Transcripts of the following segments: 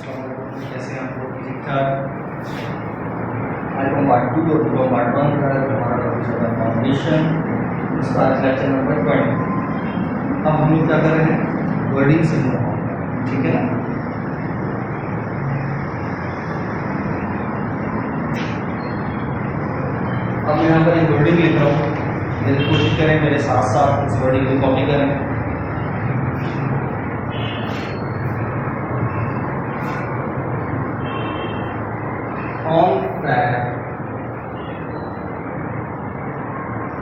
कैसे हैं आप लोग? ठीक ठाक। आज हम पार्ट 2 और जो पार्ट 1 का है हमारा टॉपिक है फाउंडेशन, इसका आज लेक्चर नंबर 20। अब हम लोग क्या कर रहे हैं, वर्डिंग से जुड़ा, ठीक है ना। अब मैं यहाँ पर एक वर्डिंग लिख रहा हूँ, यदि कोशिश करें मेरे साथ साथ इस वर्डिंग को कॉपी करें। On track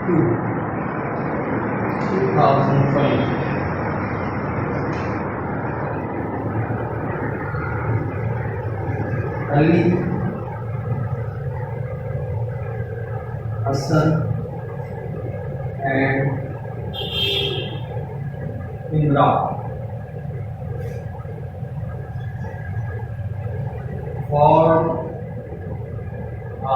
to 2020. Ali Hassan and Imran formed a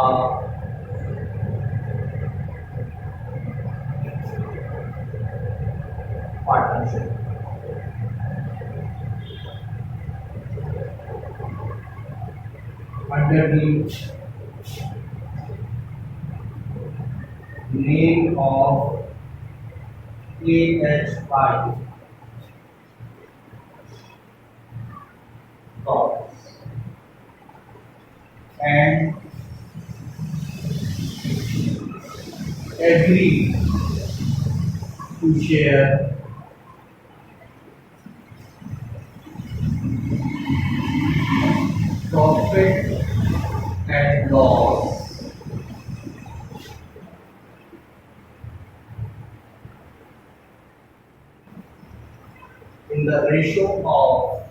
partnership. Under the name of AHI Talks and agree to share profit and loss in the ratio of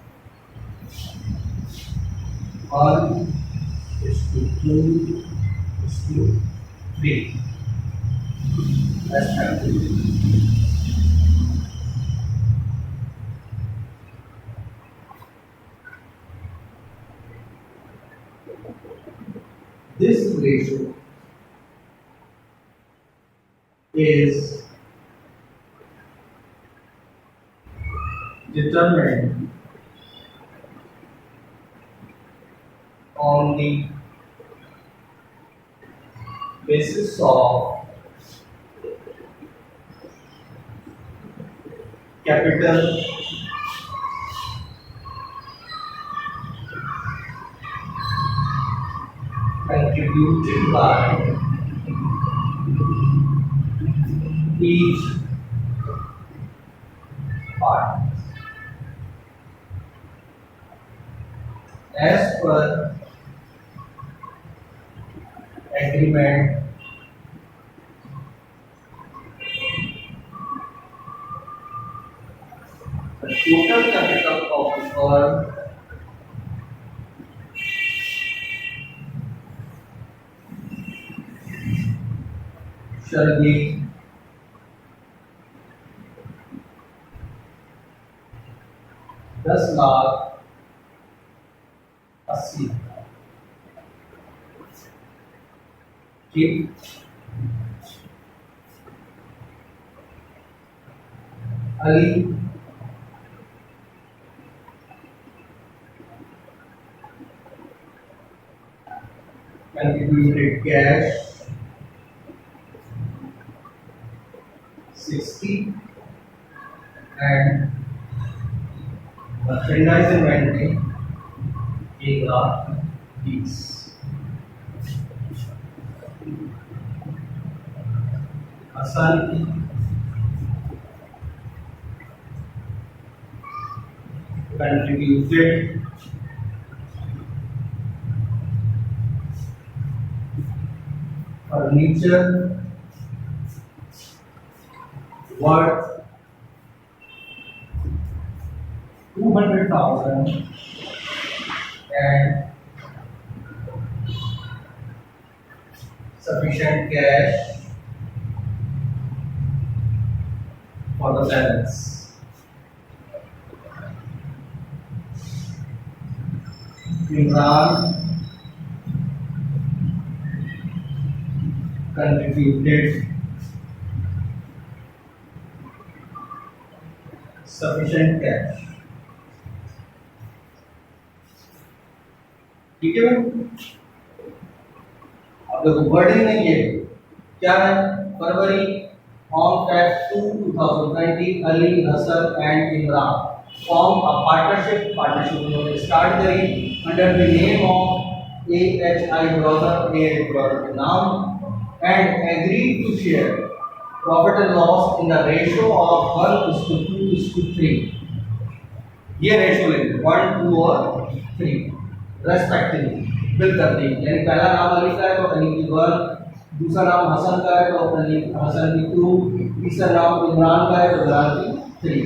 1:2:3 respectively. This ratio is determined on the basis of capital contributed by each part as per agreement the total capital of the firm shall be 10,80,000। ठीक, Ali contributed cash 60 and merchandise inventory 1,20,000। Hassan contributed furniture worth 200,000 and sufficient cash for the balance. Imran contributed sufficient cash ठीक है भाई। अब देखो wording में ये क्या है, फरवरी on Feb 2, 2020 Ali, Hassan and Imran form a partnership उन्होंने स्टार्ट करी under the name of AHI brother के नाम and agreed to share profit and loss in the ratio of 1:2:3। ये रेशियो लेंगे 1, 2 और 3 रेस्पेक्टिवली बिल कर देंगे। यानी पहला नाम अली का है तो अली की 1, दूसरा नाम हसन का है तो अली हसन की 2, तीसरा नाम इमरान का है तो इमरान की 3।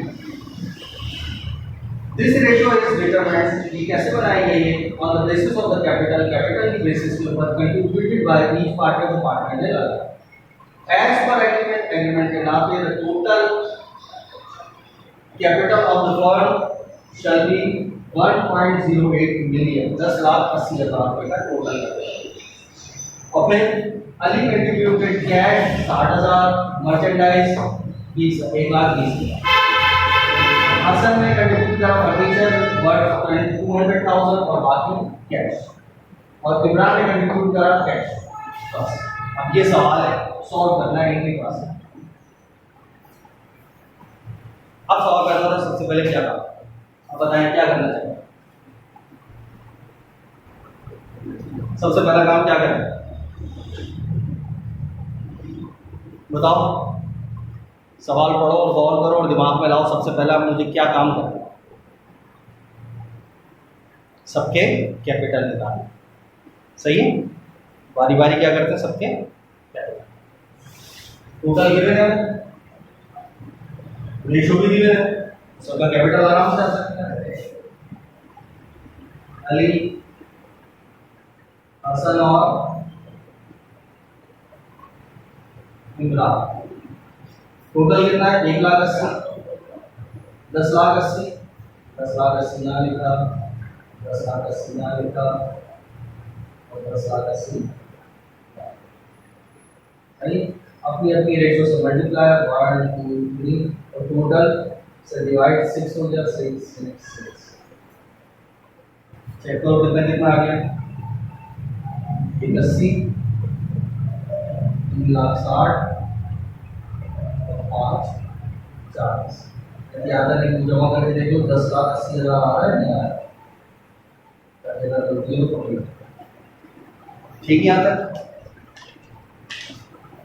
दिस रेशियो इज डिटरमाइंड, ये कैसे बनाई गई है, on the basis of the capital की बेसिस के ऊपर contributed by each party of the partner ने लगा। एज पर एग्रीमेंट के नाते the total capital of the firm shall be 1.08 million, 10,80,000 रुपए का टोटल कैपिटल। और फिर Ali contributed cash 60,000, merchandise 1,20,000। Hasan ने कंट्रीब्यूट किया फर्नीचर वर्थ 200,000 और बाकी कैश। और इमरान ने कंट्रीब्यूट करा कैश। बस अब ये सवाल है सॉल्व करना है इनके पास। अब सॉल्व करना था सबसे पहले क्या था, अब बताएं क्या करना चाहिए। सबसे पहला काम क्या करें बताओ, सवाल पढ़ो और गौर करो और दिमाग में लाओ। सबसे पहला मुझे क्या काम करना है, सबके कैपिटल निकालना। सही है, बारी बारी क्या करते हैं, सबके कैपिटल। टोटल गिवन है, रेशियो भी गिवन है, सबका कैपिटल आराम से आ सकता है। अली, हसन और इमरान। टोटल कितना है, 1,80,000, 10,80,000, 10,80,000 ना लिखा, 10,80,000 ना लिखा और 10,80,000। अपनी अपनी रेशियो से मल्टीप्लाई 1, 2, 3 और टोटल से डिवाइड 6 हो गया, 6, 6, 6। चेक करो कितना कितना आ गया, 1,80,000, 3,60,000 और 5,40,000। यदि आधा नहीं जमा करके देखो 10,80,000 आ रहा है, नहीं आ रहा है, ठीक है। यहाँ तक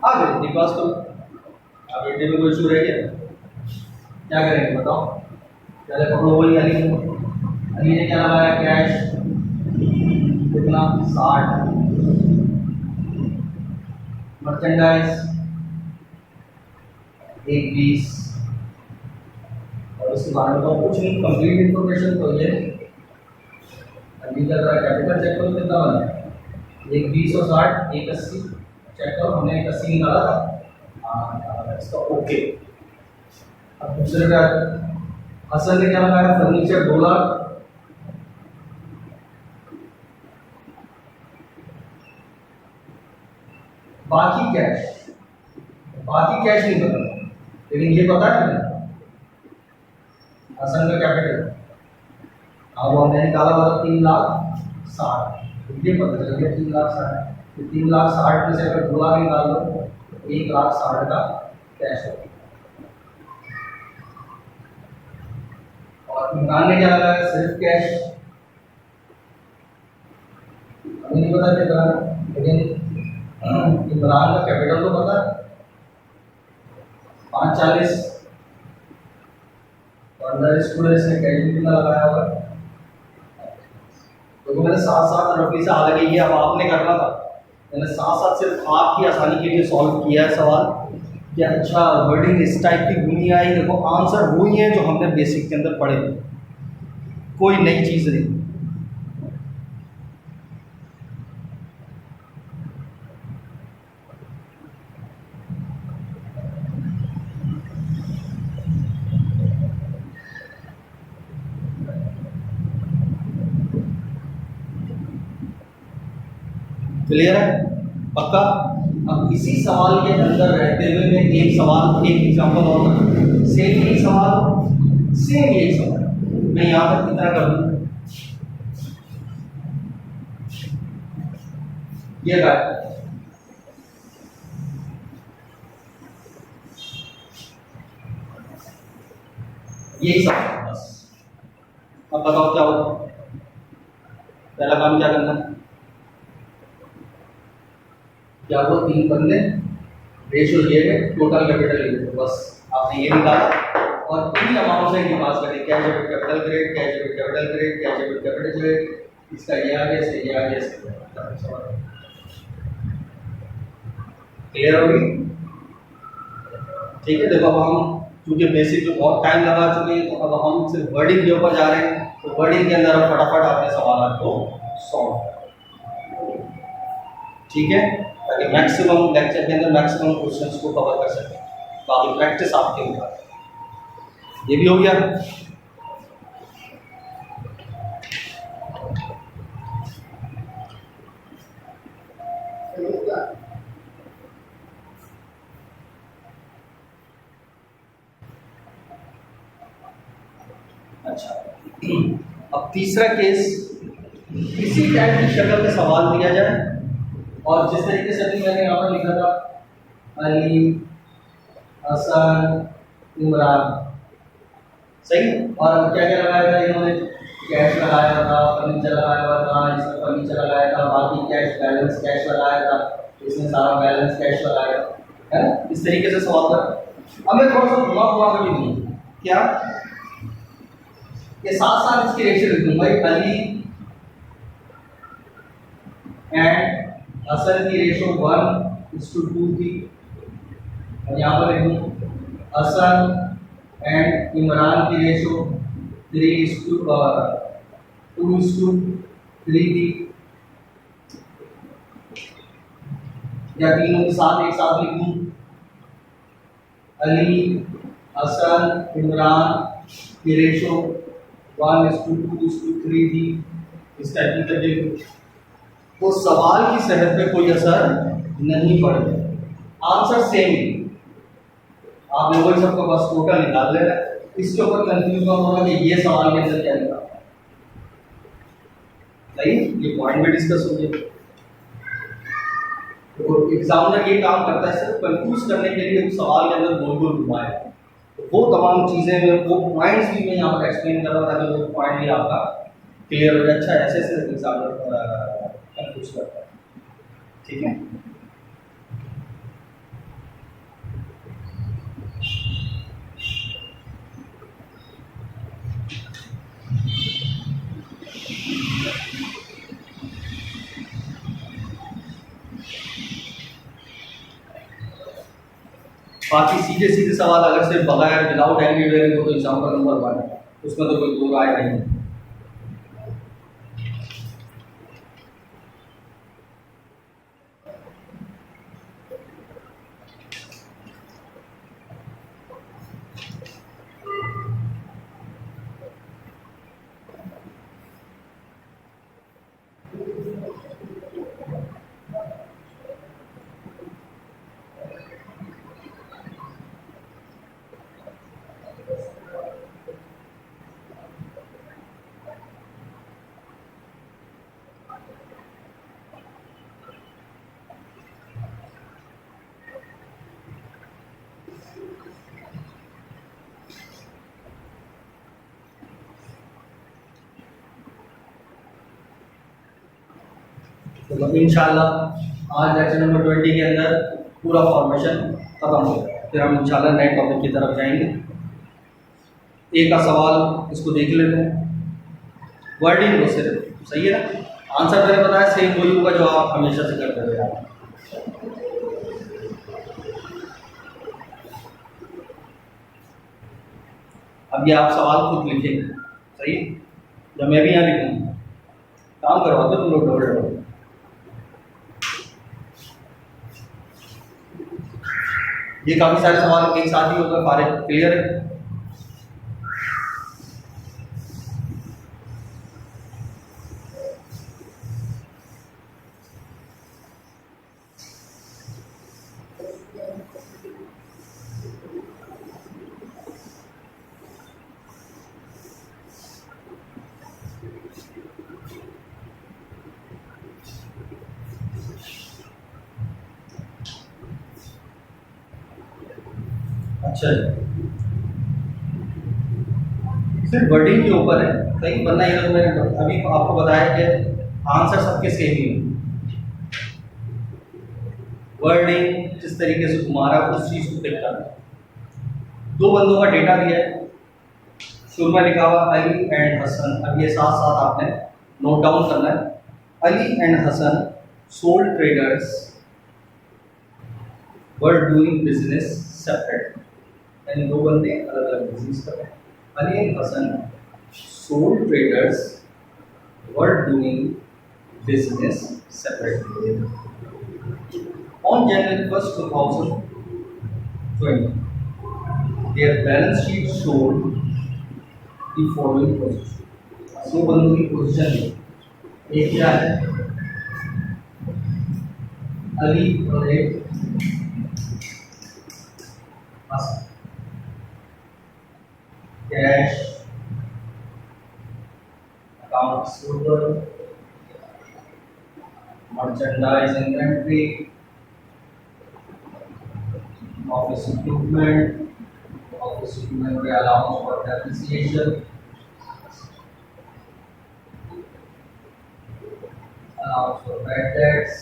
आ गए निकास। तो अब एटी में कोई इशू रह गया, क्या करेंगे बताओ। पहले पकड़ो वही अली ने क्या लगाया, कैश कितना 60, मर्चेंडाइज 1,20 और उसके बारे में तो कुछ नहीं, कंप्लीट इंफॉर्मेशन। तो ये अली का कैपिटल चेक करो कितना बना, 1,20 और 60, 1,80 चेक करो, हमने 1,80 निकाला था। हाँ इसका ओके। अब दूसरे का हसन ने क्या लगाया, फर्नीचर 2 लाख, बाकी कैश नहीं पता, लेकिन ये पता है हसन का कैपिटल। अब हमने निकाला हुआ 3,60,000, ये पता चल गया 3,60,000। 3,60,000 में से अगर 2 लाख निकाल लो तो 1,60,000 का कैश हो। और इमरान ने क्या लगाया, सिर्फ कैश, हमें नहीं पता कितना, लेकिन इमरान का कैपिटल तो पता है 5,40 और अंदर स्टूडेंट्स ने कैश कितना लगाया होगा। तो मैंने साथ साथ रफी से हालांकि ये अब आपने करना था, मैंने साथ साथ सिर्फ आपकी आसानी के लिए सॉल्व किया है सवाल कि अच्छा वर्डिंग इस टाइप की घूमी आई। देखो आंसर वही है जो हमने बेसिक के अंदर पढ़े, कोई नई चीज़ नहीं। क्लियर है, पक्का। अब इसी सवाल के अंदर रहते हुए मैं एक एग्जांपल और सेम यही सवाल मैं यहाँ पर कितना कर दूँ, ये गायब। यही सब है बस। अब बताओ क्या होगा। पहला काम क्या करना है, क्या हुआ, 3 बंदे, रेशियो ये है, टोटल कैपिटल ये है, बस आपने ये निकाला और इन्हीं अमाउंट से पास करें, cash debit capital credit, cash debit capital credit, cash debit capital credit, इसका ये आ गया, इसका ये आ गया, इसका क्लियर होगी। ठीक है, देखो अब हम क्योंकि बेसिक जो बहुत टाइम लगा चुके हैं, तो अब हम सिर्फ वर्डिंग के ऊपर जा रहे हैं, तो वर्डिंग के अंदर हम फटाफट अपने सवाल को सॉल्व, ठीक है, ताकि मैक्सिमम लेक्चर के अंदर मैक्सिमम क्वेश्चंस को कवर कर सकें। बाकी प्रैक्टिस आपके ऊपर। ये भी हो गया। अच्छा, अब तीसरा केस, इसी टाइप की शक्ल में सवाल दिया जाए और जिस तरीके से अभी मैंने यहाँ पर लिखा था, अली, हसन, इमरान, सही। और क्या क्या लगाया था इन्होंने, कैश लगाया था, फर्नीचर लगाया हुआ था, इसमें फर्नीचर लगाया था, बाकी कैश बैलेंस कैश लगाया था, इसमें सारा बैलेंस कैश लगाया था, है ना। इस तरीके से सवाल था। अब मैं थोड़ा सा घुमा घुमा कर भी दूंगा, क्या ये साथ साथ इसकी रेशियो लिख दूंगा, अली एंड हसन की रेशियो 1:2 थी, और यहाँ पर लिख दूँ हसन एंड इमरान की रेशियो 2:3 थी, या तीनों के साथ एक साथ लिख दूँ, अली, हसन, इमरान की रेशियो 1:2:3 थी, इस टाइप की करके तो सवाल की सेहत पे कोई असर नहीं पड़ेगा, आंसर सेम ही। आप लोगों को सबको बस टोटल निकाल लेना, इसके ऊपर कंफ्यूज मत होगा कि ये सवाल के अंदर क्या लिखा है, सही। ये पॉइंट में डिस्कस हो गया। तो एग्जामिनर ये काम करता है सिर्फ कंफ्यूज करने के लिए, सवाल के अंदर गोल गोल घुमाए, तो वो तमाम चीजें मैं, वो पॉइंट्स भी मैं यहाँ पर एक्सप्लेन कर रहा था कि वो पॉइंट भी आपका क्लियर हो जाए। अच्छा, ऐसे ऐसे एग्जामिनर कंफ्यूज करता है, ठीक है। बाकी सीधे सीधे सवाल अगर सिर्फ बगैर विदाउट एनी वेरिएबल हो तो एग्जांपल नंबर 1 है, उसमें तो कोई दो राय नहीं। तो इंशाल्लाह आज लेक्चर नंबर 20 के अंदर पूरा फॉर्मेशन खत्म हो गया, फिर हम इंशाल्लाह नए टॉपिक की तरफ जाएंगे। एक का सवाल इसको देख लेते हैं, वर्डिंग को सिर्फ, सही है ना। आंसर मैंने बताया सेम वही होगा जो आप हमेशा से करते रहे हैं। अब ये आप सवाल खुद लिखेंगे, सही। जब मैं भी यहाँ लिखूंगा, काम करवाते तुम लोग डबल डबल। ये काफी सारे सवाल एक साथ ही होगा, फारिग क्लियर है। अच्छा जी, सिर्फ वर्डिंग के ऊपर है सही, वरना ये तो मैंने अभी आपको बताया कि आंसर सबके सेम ही है। वर्डिंग जिस तरीके से तुम्हारा उस चीज को पिक करना। दो बंदों का डेटा दिया है, शुरू में लिखा हुआ अली एंड हसन। अब ये साथ साथ आपने नोट डाउन करना है। Ali and Hasan sole traders were doing business separate, यानी दो बंदे अलग अलग बिजनेस कर रहे हैं। Ali and Hasan sole traders were doing business separately. On January 1st, 2020, their balance sheet showed the following position. दो बंदों की पोजीशन है, एक क्या है अली और एक Hasan. Cash, account receivable, merchandise inventory, office equipment में allowance for depreciation, allowance for bad debts,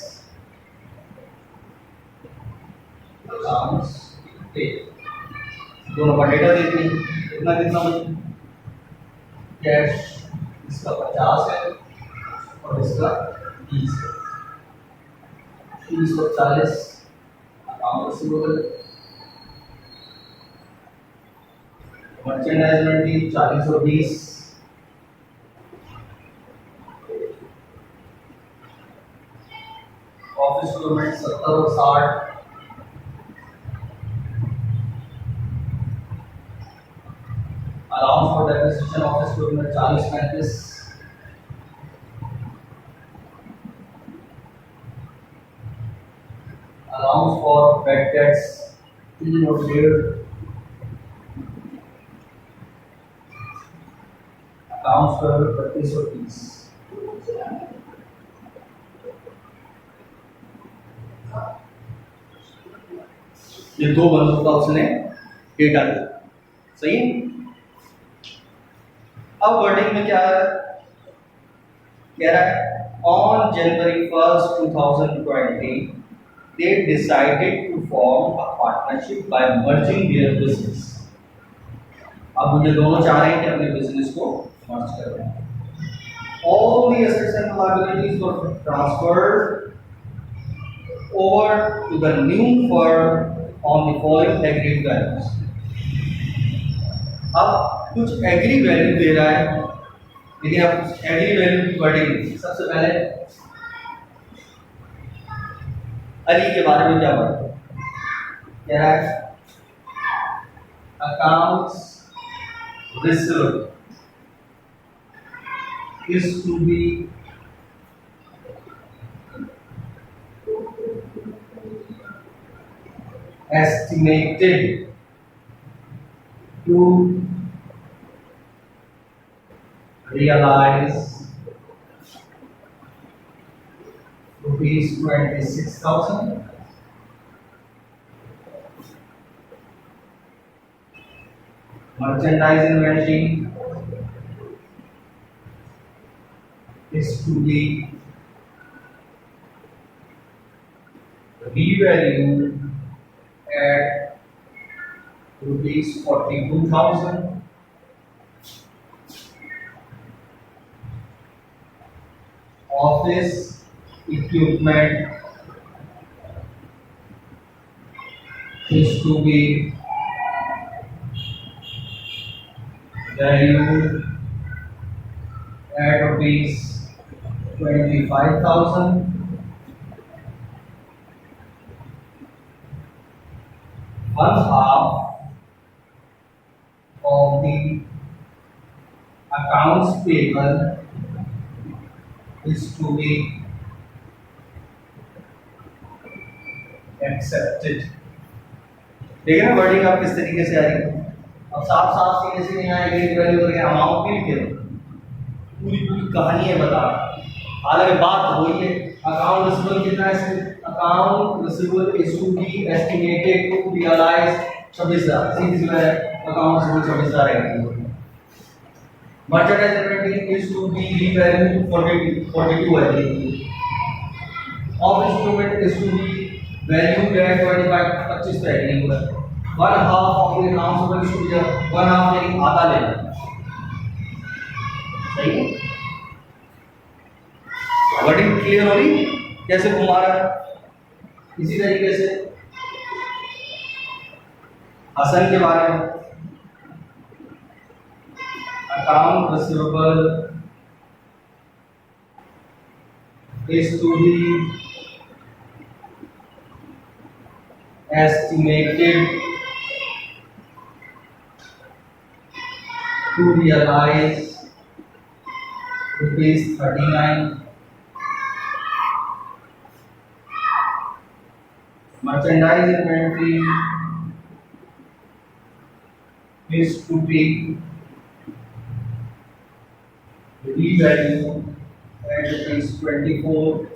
allowance pay। दोनों का डेटा देते हैं, कितना कितना बचे। कैश इसका 50 है और इसका 30 है, 30 और 40 अकाउंट रिसीवेबल। मर्चेंडाइज इन्वेंट्री 40 और 20, ऑफिस इक्विपमेंट 70 और 60, allowance for depreciation office equipment 40-35, allowance for bad debts 3 और 1.5, अकाउंट्स पर 32 और 30। ये दो बंदों का उसने डेटा दिया, सही। अब वर्डिंग में क्या है, कह रहा है on January 1st 2020 they decided to form a partnership by merging their business। अब मुझे दोनों चाह रहे हैं कि अपने बिजनेस को मर्ज कर रहे हैं। All the assets and liabilities were transferred over to the new firm on the following agreed values। अब कुछ एग्री वैल्यू दे रहा है, लेकिन अब एग्री वैल्यू की वर्डिंग सबसे पहले अली के बारे में क्या बात कह रहा है, accounts receivable is to be estimated to realize rupees 26,000। Merchandise inventory is to be revalued at rupees 42,000। Office equipment is to be valued at rupees 25,000। One half of the accounts payable is to be accepted। देखिए ना wording आप किस तरीके से आ रही है। अब साफ साफ सीधे सीधे यहाँ एग्रीड वैल्यू करके अमाउंट भी लिखे, पूरी पूरी कहानी है बता। हालांकि बात वही है, अकाउंट रिसीवेबल कितना है, account receivable is to be estimated to realise 26,000, सीधी सी बात है, अकाउंट्स में 26,000 आएंगे। Merchandise inventory is to be revalued 42 I think. Office equipment is to be valued at 25 25 पे है नहीं पूरा। One half of the accounts payable is to be one half यानी आधा लेना। सही है? वर्डिंग क्लियर हो रही? कैसे घुमा रहा है? इसी तरीके से हसन के बारे में account receivable is to be estimated to realize rupees 39. Merchandise inventory is to be revalue at rupees 24.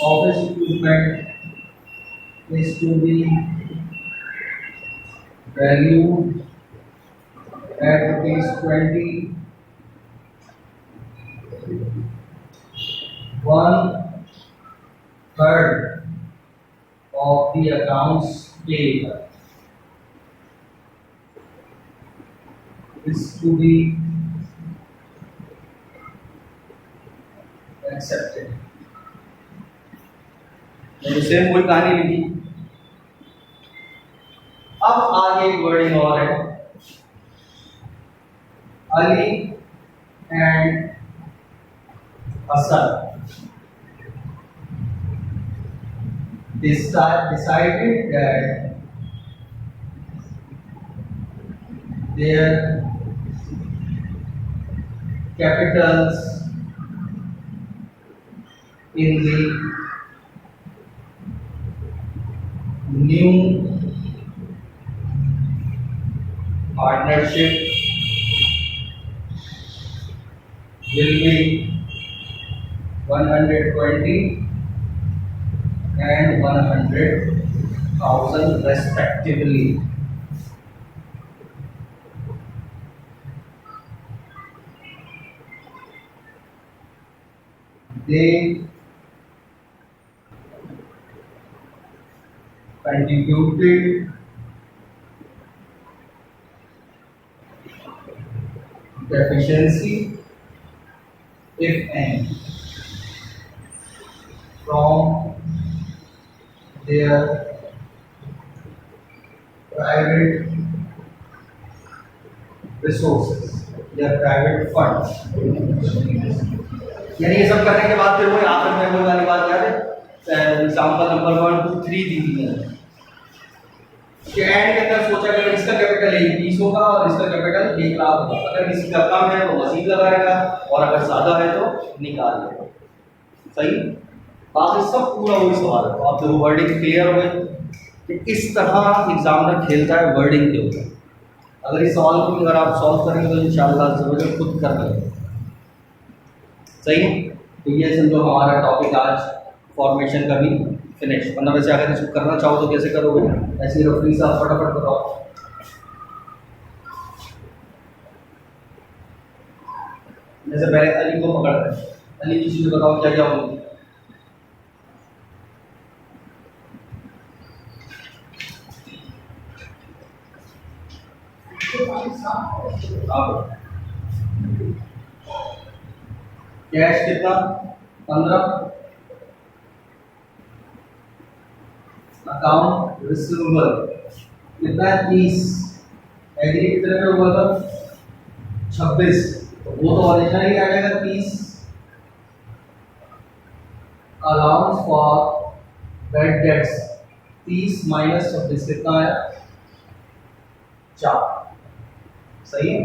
Office equipment is to be valued at rupees 20. 1/3 of the accounts payable is to be accepted. मैंने same कोई कहानी लिखी। अब आगे एक wording और है, Ali and Hasan decided that their capitals in the new partnership will be 120 and 100,000 respectively. They contributed deficiency, if any, from their private resources, their private funds. यानी ये सब करने के बाद फिर वो यहाँ पर मेमोरी वाली बात याद है, एग्जाम्पल नंबर 1 2 3 दी थी मैंने कि एंड के अंदर सोचा कि इसका कैपिटल 20 होगा और इसका कैपिटल 1 लाख होगा। अगर किसी का कम है तो मजीद लगाएगा और अगर ज़्यादा है तो निकाल लेगा। सही? बाकी सब पूरा वही सवाल है। तो आप देखो वर्डिंग क्लियर हो गई कि इस तरह एग्जामिनर खेलता है वर्डिंग के ऊपर। अगर इस सवाल को अगर आप सॉल्व करेंगे तो इंशाल्लाह ज़रूर खुद कर लेंगे। सही? तो ये समझो हमारा टॉपिक आज फॉर्मेशन का भी फिनिश। वरना वैसे अगर इसको करना चाहो तो कैसे करोगे? ऐसे रफली सा फटाफट बताओ। जैसे पहले अली को पकड़ रहे हैं, अली की चीज़ें बताओ क्या क्या होगी। कैश कितना? 15। अकाउंट रिसीवेबल कितना है? 30। एग्री कितने में हुआ था? 26। तो वो तो ओरिजिनल ही आ जाएगा 30। Allowance for bad debts 30 minus 26 कितना है? 4। सही है।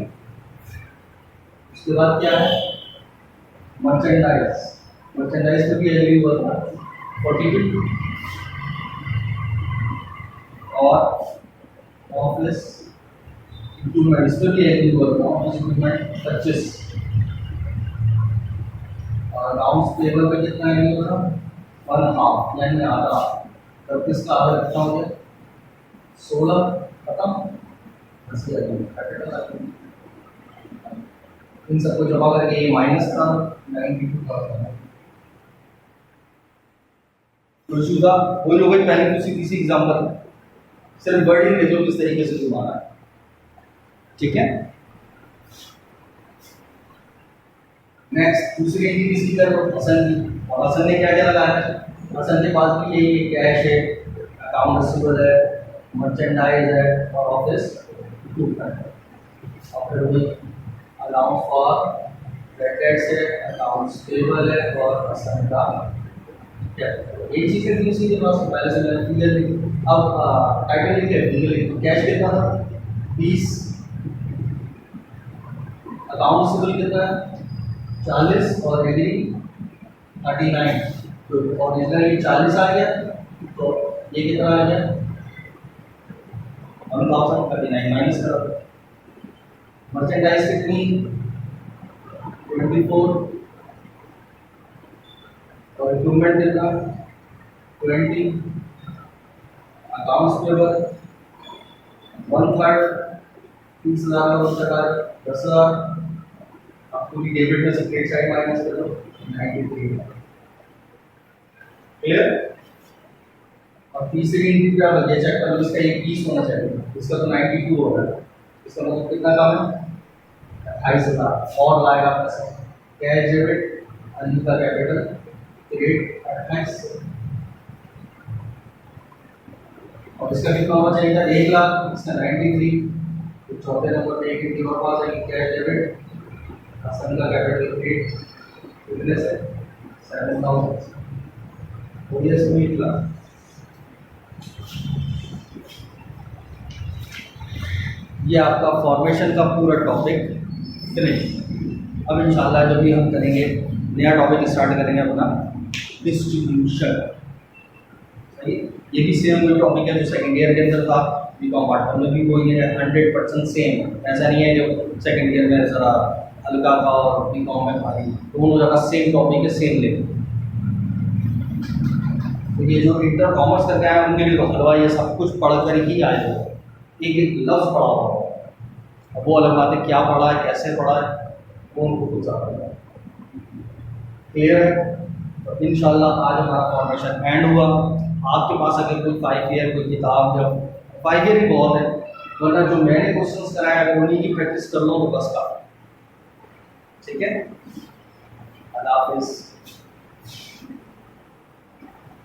उसके बाद क्या है? मर्चेंडाइज। मर्चेंडाइज में भी एग्री हुआ था 42 और ऑफिस इक्विपमेंट इसमें भी एग्री हुआ था, ऑफिस इक्विपमेंट 25 और अकाउंट्स पेबल पे कितना एग्री हुआ था? 1/2 यानी आधा। तब किसका आधा कितना हो गया? 16 खत्म। बस ये कैपिटल इन सबको जमा करके ये माइनस का 92 का होता है। तो शुदा कोई लोग पहले दूसरी तीसरी एग्जांपल सिर्फ वर्डिंग देखो किस तरीके से घुमाना है, ठीक है। नेक्स्ट दूसरी एंट्री किसकी करो? हसन की। और हसन ने क्या क्या लगाया है? हसन के पास भी यही कैश है, अकाउंट रिसीवेबल है, मर्चेंडाइज है और ऑफिस इक्विपमेंट है। और फिर वही अलाउंस फॉर क्रेडिट्स है, अकाउंट्स पेबल है और हसन का कैपिटल। एक चीज़ है दूसरी के पास पहले से मैंने क्लियर थी। अब टाइटल लिखे फिगर कैश कितना था? 20। अकाउंट रिसीवेबल कितना है? 40 और एग्री 39। तो ओरिजिनल ये 40 आ गया, तो ये कितना आ गया? 1039 माइनस करो। मर्चेंडाइज कितनी? 24 और इक्विपमेंट कितना? 20। अकाउंट्स पेबल 1/3 30,000 का उसका 10,000। अब पूरी डेबिट में से क्रेडिट साइड माइनस कर दो 93। क्लियर? और तीसरी एंट्री क्या बन गया? चेक कर लो, इसका 21 होना चाहिए, इसका तो 92 हो रहा है। इसका मतलब कितना कम है? 28,000 और लाएगा पैसा। कैश डेबिट अन्य का कैपिटल क्रेडिट 28। और इसका कितना होना चाहिए था? 1 लाख, इसका 93। तो चौथे नंबर पे एक एंट्री और पास है कैश डेबिट हसन का कैपिटल क्रेडिट कितने से? 7,000। हो गया इसमें 1 लाख। ये आपका फॉर्मेशन का पूरा टॉपिक फिनिश। अब इंशाल्लाह जब भी हम करेंगे नया टॉपिक स्टार्ट करेंगे अपना डिस्ट्रीब्यूशन। सही, ये भी सेम वही टॉपिक है जो सेकंड ईयर के अंदर था। बीकॉम पार्ट में भी वही है, 100% सेम। ऐसा नहीं है जो सेकंड ईयर में ज़रा हल्का था और बीकॉम में भारी, दोनों जगह सेम टॉपिक है, सेम लेवल। तो ये जो इंटर कॉमर्स करके आए उनके लिए हलवा ये सब कुछ पढ़ कर ही आए हो, एक एक लफ्ज़ पढ़ा हुआ हो। अब वो अलग बात है क्या पढ़ा है, कैसे पढ़ा है, वो उनको कुछ ज़्यादा क्लियर है। तो इंशाल्लाह आज हमारा फॉर्मेशन एंड हुआ। आपके पास अगर कोई 5 ईयर कोई किताब, जब 5 ईयर ही बहुत है, वरना जो मैंने क्वेश्चंस कराया उन्हीं की प्रैक्टिस कर लो तो बस का, ठीक है। अल्लाह हाफिज़।